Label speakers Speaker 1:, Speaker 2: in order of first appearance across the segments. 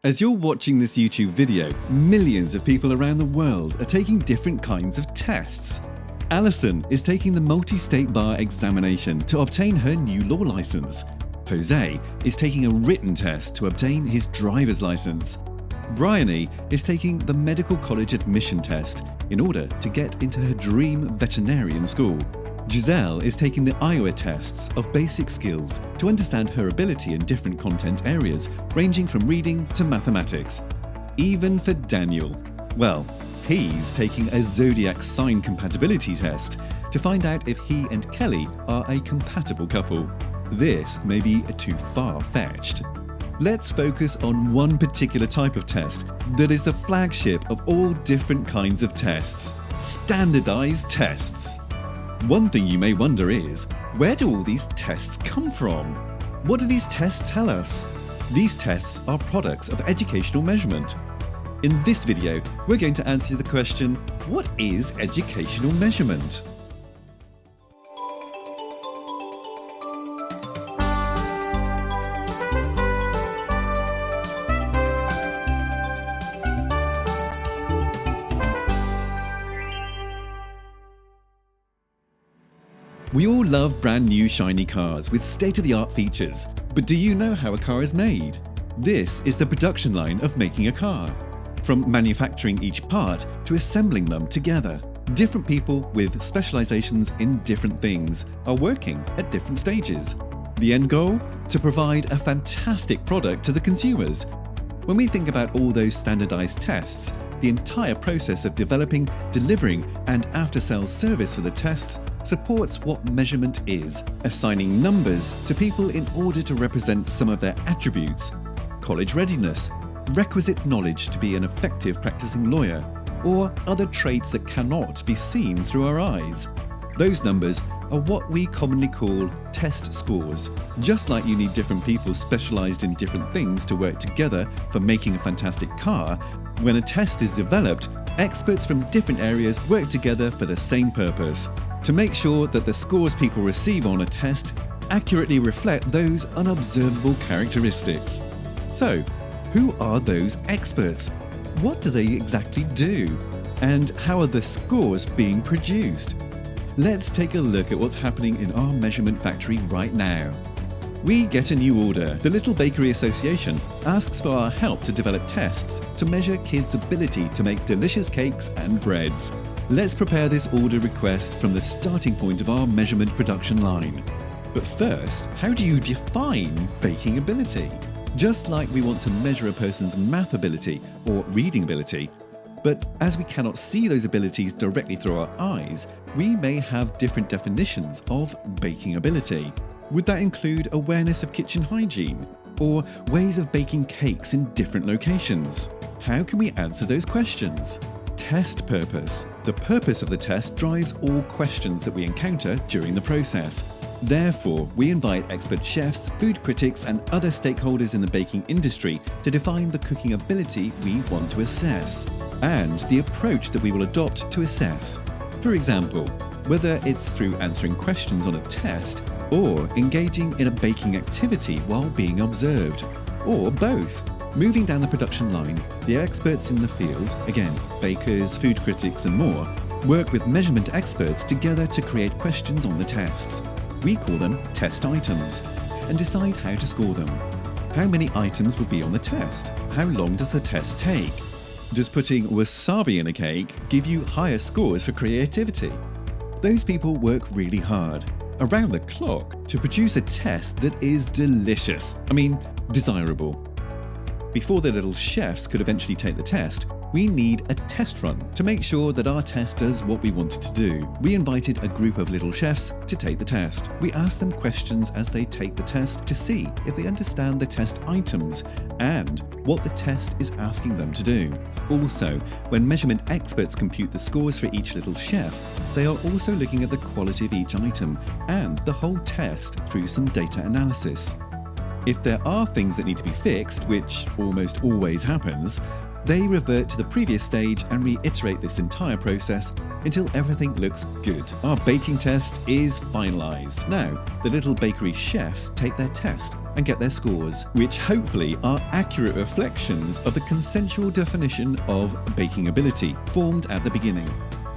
Speaker 1: As you're watching this YouTube video, millions of people around the world are taking different kinds of tests. Alison is taking the multi-state bar examination to obtain her new law license. Jose is taking a written test to obtain his driver's license. Bryony is taking the medical college admission test in order to get into her dream veterinarian school. Giselle is taking the Iowa tests of basic skills to understand her ability in different content areas, ranging from reading to mathematics. Even for Daniel, well, he's taking a zodiac sign compatibility test to find out if he and Kelly are a compatible couple. This may be too far-fetched. Let's focus on one particular type of test that is the flagship of all different kinds of tests: standardized tests. One thing you may wonder is, where do all these tests come from? What do these tests tell us? These tests are products of educational measurement. In this video, we're going to answer the question, what is educational measurement? We all love brand new shiny cars with state-of-the-art features, but do you know how a car is made? This is the production line of making a car. From manufacturing each part to assembling them together, different people with specializations in different things are working at different stages. The end goal? To provide a fantastic product to the consumers. When we think about all those standardized tests, the entire process of developing, delivering, and after-sales service for the tests supports what measurement is, assigning numbers to people in order to represent some of their attributes: college readiness, requisite knowledge to be an effective practicing lawyer, or other traits that cannot be seen through our eyes. Those numbers are what we commonly call test scores. Just like you need different people specialized in different things to work together for making a fantastic car, when a test is developed, experts from different areas work together for the same purpose: to make sure that the scores people receive on a test accurately reflect those unobservable characteristics. So, who are those experts? What do they exactly do? And how are the scores being produced? Let's take a look at what's happening in our measurement factory right now. We get a new order. The Little Bakery Association asks for our help to develop tests to measure kids' ability to make delicious cakes and breads. Let's prepare this order request from the starting point of our measurement production line. But first, how do you define baking ability? Just like we want to measure a person's math ability or reading ability, but as we cannot see those abilities directly through our eyes, we may have different definitions of baking ability. Would that include awareness of kitchen hygiene, or ways of baking cakes in different locations? How can we answer those questions? Test purpose. The purpose of the test drives all questions that we encounter during the process. Therefore, we invite expert chefs, food critics, and other stakeholders in the baking industry to define the cooking ability we want to assess, and the approach that we will adopt to assess. For example, whether it's through answering questions on a test or engaging in a baking activity while being observed, or both. Moving down the production line, the experts in the field, again, bakers, food critics, and more, work with measurement experts together to create questions on the tests. We call them test items, and decide how to score them. How many items will be on the test? How long does the test take? Does putting wasabi in a cake give you higher scores for creativity? Those people work really hard, around the clock, to produce a test that is delicious. Desirable. Before the little chefs could eventually take the test, we need a test run to make sure that our test does what we want it to do. We invited a group of little chefs to take the test. We asked them questions as they take the test to see if they understand the test items and what the test is asking them to do. Also, when measurement experts compute the scores for each little chef, they are also looking at the quality of each item and the whole test through some data analysis. If there are things that need to be fixed, which almost always happens, they revert to the previous stage and reiterate this entire process until everything looks good. Our baking test is finalized. Now, the little bakery chefs take their test and get their scores, which hopefully are accurate reflections of the consensual definition of baking ability formed at the beginning.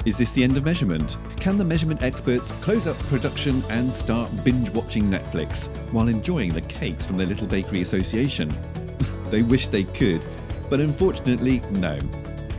Speaker 1: Is this the end of measurement? Can the measurement experts close up production and start binge-watching Netflix while enjoying the cakes from their little bakery association? They wish they could, but unfortunately, no.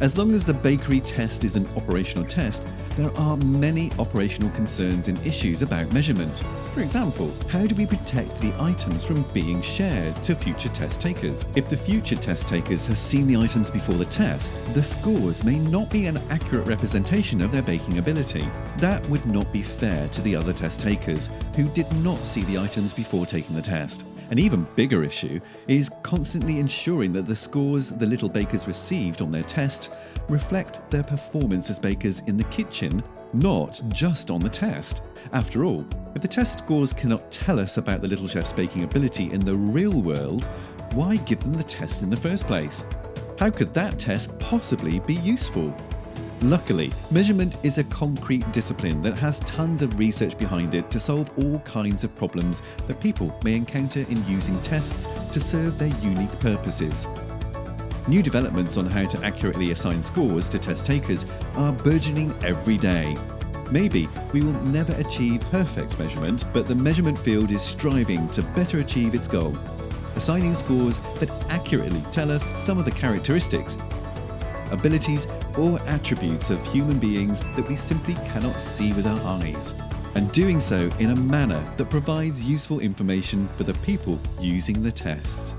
Speaker 1: As long as the bakery test is an operational test, there are many operational concerns and issues about measurement. For example, how do we protect the items from being shared to future test takers? If the future test takers have seen the items before the test, the scores may not be an accurate representation of their baking ability. That would not be fair to the other test takers who did not see the items before taking the test. An even bigger issue is constantly ensuring that the scores the little bakers received on their test reflect their performance as bakers in the kitchen, not just on the test. After all, if the test scores cannot tell us about the little chef's baking ability in the real world, why give them the test in the first place? How could that test possibly be useful? Luckily, measurement is a concrete discipline that has tons of research behind it to solve all kinds of problems that people may encounter in using tests to serve their unique purposes. New developments on how to accurately assign scores to test takers are burgeoning every day. Maybe we will never achieve perfect measurement, but the measurement field is striving to better achieve its goal, assigning scores that accurately tell us some of the characteristics, abilities, or attributes of human beings that we simply cannot see with our eyes, and doing so in a manner that provides useful information for the people using the tests.